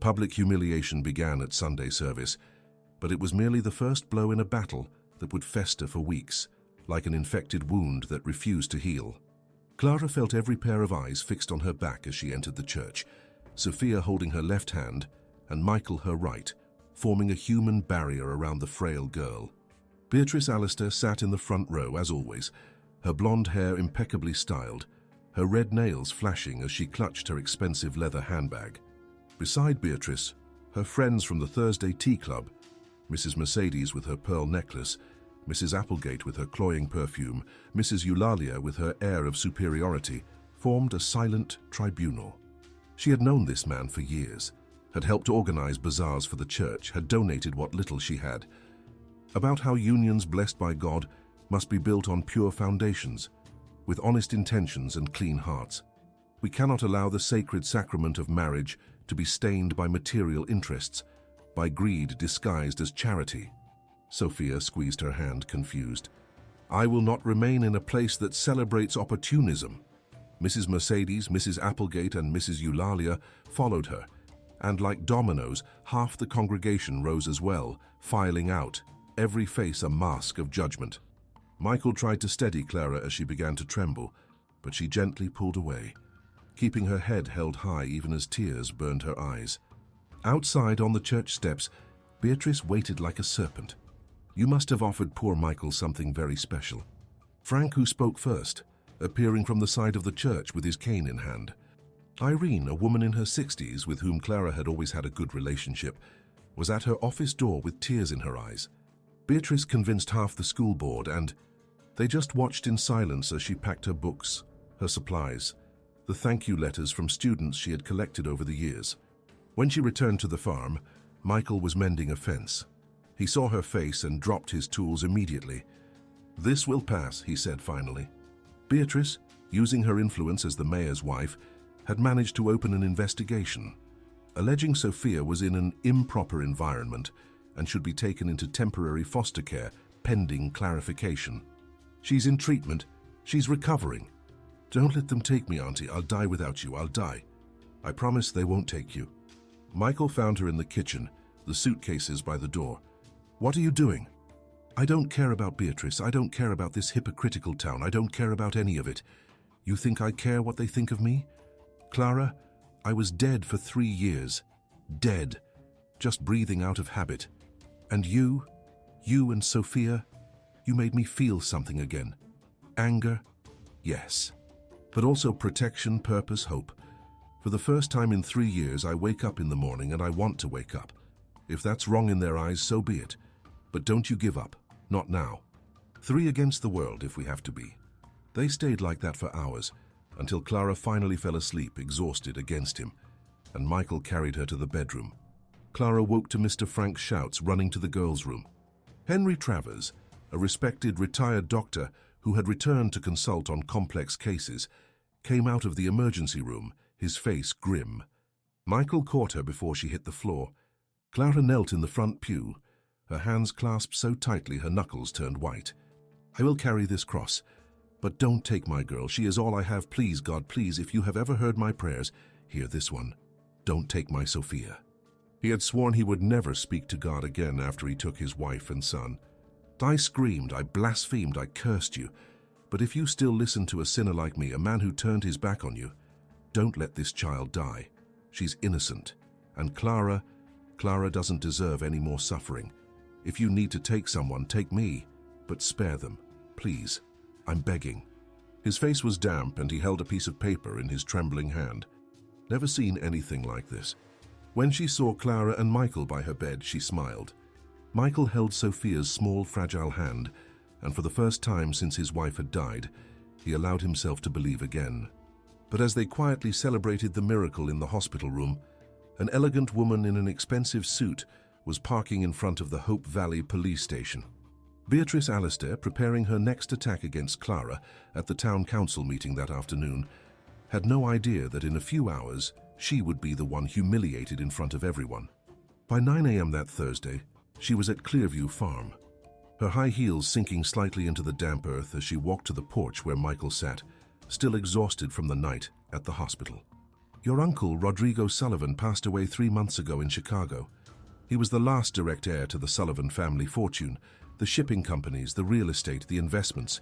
Public humiliation began at Sunday service, but it was merely the first blow in a battle that would fester for weeks, like an infected wound that refused to heal. Clara felt every pair of eyes fixed on her back as she entered the church, Sophia holding her left hand and Michael her right, forming a human barrier around the frail girl. Beatrice Alistair sat in the front row as always, her blonde hair impeccably styled, her red nails flashing as she clutched her expensive leather handbag. Beside Beatrice, her friends from the Thursday Tea Club, Mrs. Mercedes with her pearl necklace, Mrs. Applegate with her cloying perfume, Mrs. Eulalia with her air of superiority, formed a silent tribunal. She had known this man for years, had helped organize bazaars for the church, had donated what little she had. About how unions blessed by God must be built on pure foundations, with honest intentions and clean hearts. We cannot allow the sacred sacrament of marriage to be stained by material interests, by greed disguised as charity. Sophia squeezed her hand, confused. I will not remain in a place that celebrates opportunism. Mrs. Mercedes, Mrs. Applegate, and Mrs. Eulalia followed her, and like dominoes, half the congregation rose as well, filing out, every face a mask of judgment. Michael tried to steady Clara as she began to tremble, but she gently pulled away, keeping her head held high even as tears burned her eyes. Outside on the church steps, Beatrice waited like a serpent. You must have offered poor Michael something very special. Frank, who spoke first, appearing from the side of the church with his cane in hand. Irene, a woman in her 60s with whom Clara had always had a good relationship, was at her office door with tears in her eyes. Beatrice convinced half the school board, and they just watched in silence as she packed her books, her supplies, the thank you letters from students she had collected over the years. When she returned to the farm, Michael was mending a fence. He saw her face and dropped his tools immediately. This will pass, he said finally. Beatrice, using her influence as the mayor's wife, had managed to open an investigation, alleging Sophia was in an improper environment and should be taken into temporary foster care pending clarification. She's in treatment. She's recovering. Don't let them take me, Auntie. I'll die without you. I'll die. I promise they won't take you. Michael found her in the kitchen, the suitcases by the door. What are you doing? I don't care about Beatrice. I don't care about this hypocritical town. I don't care about any of it. You think I care what they think of me? Clara, I was dead for 3 years. Dead. Just breathing out of habit. And you and Sophia, you made me feel something again. Anger? Yes. But also protection, purpose, hope. For the first time in 3 years, I wake up in the morning and I want to wake up. If that's wrong in their eyes, so be it. But don't you give up. Not now. 3 against the world, if we have to be. They stayed like that for hours, until Clara finally fell asleep, exhausted, against him, and Michael carried her to the bedroom. Clara woke to Mr. Frank's shouts, running to the girls' room. Henry Travers, a respected retired doctor who had returned to consult on complex cases, came out of the emergency room, his face grim. Michael caught her before she hit the floor. Clara knelt in the front pew, her hands clasped so tightly her knuckles turned white. I will carry this cross, but don't take my girl. She is all I have. Please, God, please, if you have ever heard my prayers, hear this one. Don't take my Sophia. He had sworn he would never speak to God again after he took his wife and son. I screamed, I blasphemed, I cursed you. But if you still listen to a sinner like me, a man who turned his back on you, don't let this child die. She's innocent. And Clara doesn't deserve any more suffering. If you need to take someone, take me, but spare them, please. I'm begging. His face was damp and he held a piece of paper in his trembling hand. Never seen anything like this. When she saw Clara and Michael by her bed, she smiled. Michael held Sophia's small, fragile hand, and for the first time since his wife had died, he allowed himself to believe again. But as they quietly celebrated the miracle in the hospital room, an elegant woman in an expensive suit was parking in front of the Hope Valley police station. Beatrice Alistair, preparing her next attack against Clara at the town council meeting that afternoon, had no idea that in a few hours she would be the one humiliated in front of everyone. By 9 a.m. that Thursday, she was at Clearview Farm, her high heels sinking slightly into the damp earth as she walked to the porch where Michael sat, still exhausted from the night at the hospital. Your uncle, Rodrigo Sullivan, passed away 3 months ago in Chicago. He was the last direct heir to the Sullivan family fortune, the shipping companies, the real estate, the investments.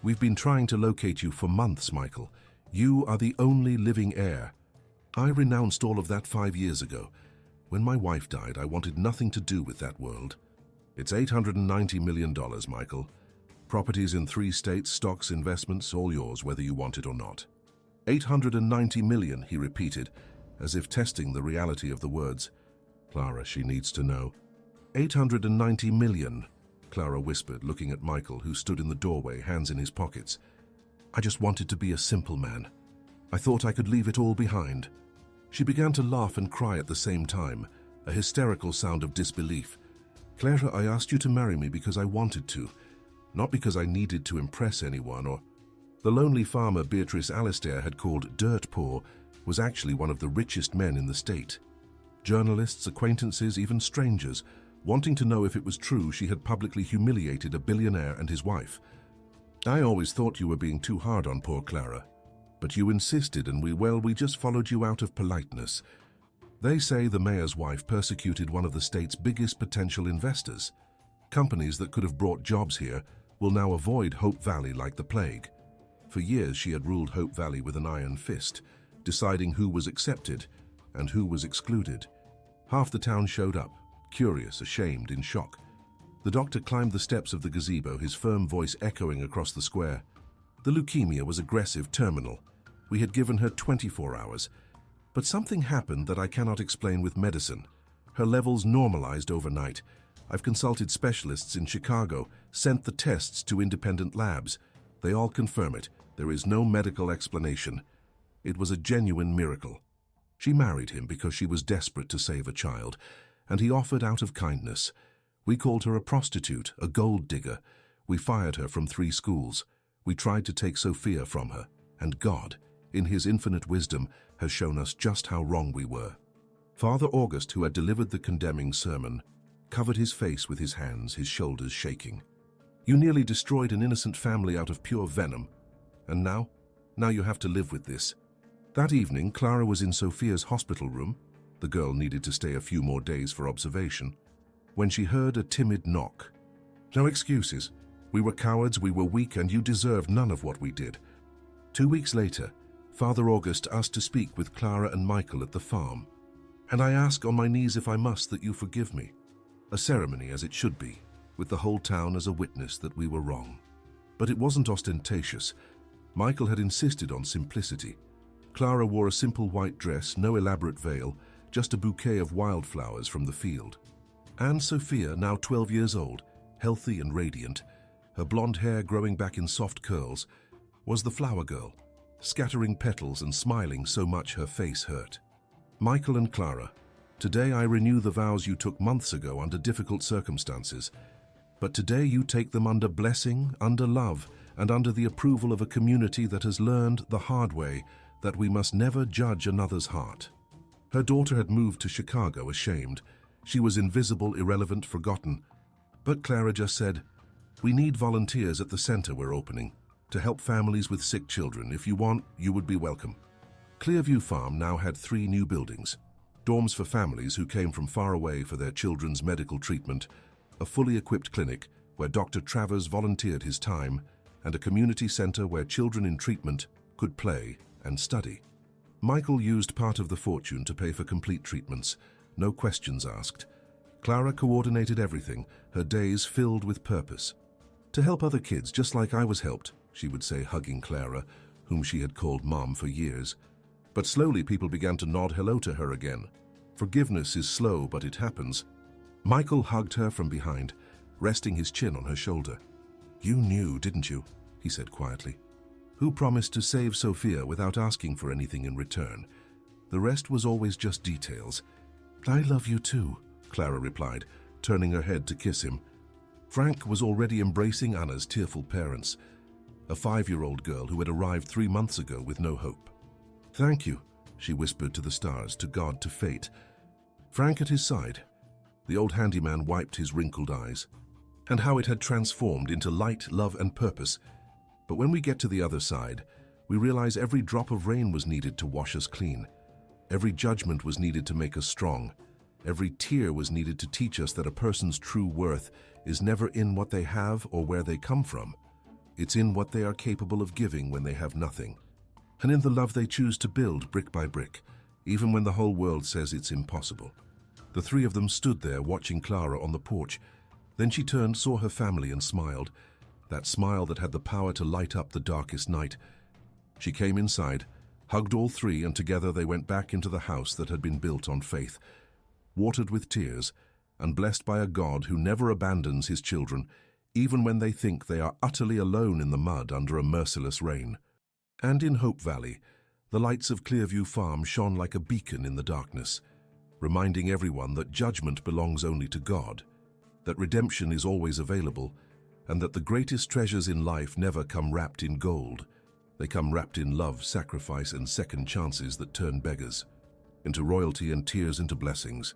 We've been trying to locate you for months, Michael. You are the only living heir. I renounced all of that 5 years ago. When my wife died, I wanted nothing to do with that world. It's $890 million, Michael. Properties in 3 states, stocks, investments, all yours, whether you want it or not. 890 million, he repeated, as if testing the reality of the words. Clara, she needs to know. 890 million, Clara whispered, looking at Michael, who stood in the doorway, hands in his pockets. I just wanted to be a simple man. I thought I could leave it all behind. She began to laugh and cry at the same time, a hysterical sound of disbelief. Clara, I asked you to marry me because I wanted to, not because I needed to impress anyone or... The lonely farmer Beatrice Alistair had called dirt poor was actually one of the richest men in the state. Journalists, acquaintances, even strangers, wanting to know if it was true she had publicly humiliated a billionaire and his wife. I always thought you were being too hard on poor Clara. But you insisted and we just followed you out of politeness. They say the mayor's wife persecuted one of the state's biggest potential investors. Companies that could have brought jobs here will now avoid Hope Valley like the plague. For years she had ruled Hope Valley with an iron fist, deciding who was accepted and who was excluded. Half the town showed up, curious, ashamed, in shock. The doctor climbed the steps of the gazebo, his firm voice echoing across the square. The leukemia was aggressive, terminal. We had given her 24 hours. But something happened that I cannot explain with medicine. Her levels normalized overnight. I've consulted specialists in Chicago, sent the tests to independent labs. They all confirm it. There is no medical explanation. It was a genuine miracle. She married him because she was desperate to save a child, and he offered out of kindness. We called her a prostitute, a gold digger. We fired her from 3 schools. We tried to take Sophia from her, and God, in his infinite wisdom, has shown us just how wrong we were. Father August, who had delivered the condemning sermon, covered his face with his hands, his shoulders shaking. You nearly destroyed an innocent family out of pure venom. And now you have to live with this. That evening, Clara was in Sophia's hospital room. The girl needed to stay a few more days for observation, when she heard a timid knock. No excuses. We were cowards, we were weak, and you deserved none of what we did. 2 weeks later, Father August asked to speak with Clara and Michael at the farm. And I ask on my knees if I must that you forgive me. A ceremony as it should be, with the whole town as a witness that we were wrong. But it wasn't ostentatious. Michael had insisted on simplicity. Clara wore a simple white dress, no elaborate veil, just a bouquet of wildflowers from the field. And Sophia, now 12 years old, healthy and radiant, her blonde hair growing back in soft curls, was the flower girl, scattering petals and smiling so much her face hurt. Michael and Clara, today I renew the vows you took months ago under difficult circumstances. But today you take them under blessing, under love, and under the approval of a community that has learned the hard way that we must never judge another's heart. Her daughter had moved to Chicago ashamed. She was invisible, irrelevant, forgotten. But Clara just said, "We need volunteers at the center we're opening to help families with sick children. If you want, you would be welcome." Clearview Farm now had 3 new buildings, dorms for families who came from far away for their children's medical treatment, a fully equipped clinic where Dr. Travers volunteered his time, and a community center where children in treatment could play and study. Michael used part of the fortune to pay for complete treatments, no questions asked. Clara coordinated everything, her days filled with purpose. To help other kids just like I was helped, she would say, hugging Clara, whom she had called Mom for years. But slowly people began to nod hello to her again. Forgiveness is slow, but it happens. Michael hugged her from behind, resting his chin on her shoulder. "You knew, didn't you?" he said quietly. "Who promised to save Sophia without asking for anything in return? The rest was always just details." "I love you too," Clara replied, turning her head to kiss him. Frank was already embracing Anna's tearful parents, a 5-year-old girl who had arrived 3 months ago with no hope. "Thank you," she whispered to the stars, to God, to fate. Frank at his side. The old handyman wiped his wrinkled eyes. And how it had transformed into light, love, and purpose. But when we get to the other side, we realize every drop of rain was needed to wash us clean. Every judgment was needed to make us strong. Every tear was needed to teach us that a person's true worth is never in what they have or where they come from. It's in what they are capable of giving when they have nothing, and in the love they choose to build brick by brick, even when the whole world says it's impossible. The three of them stood there watching Clara on the porch. Then she turned, saw her family, and smiled, that smile that had the power to light up the darkest night. She came inside, hugged all three, and together they went back into the house that had been built on faith, watered with tears, and blessed by a God who never abandons his children, even when they think they are utterly alone in the mud under a merciless rain. And in Hope Valley, the lights of Clearview Farm shone like a beacon in the darkness, reminding everyone that judgment belongs only to God, that redemption is always available, and that the greatest treasures in life never come wrapped in gold. They come wrapped in love, sacrifice, and second chances that turn beggars into royalty and tears into blessings.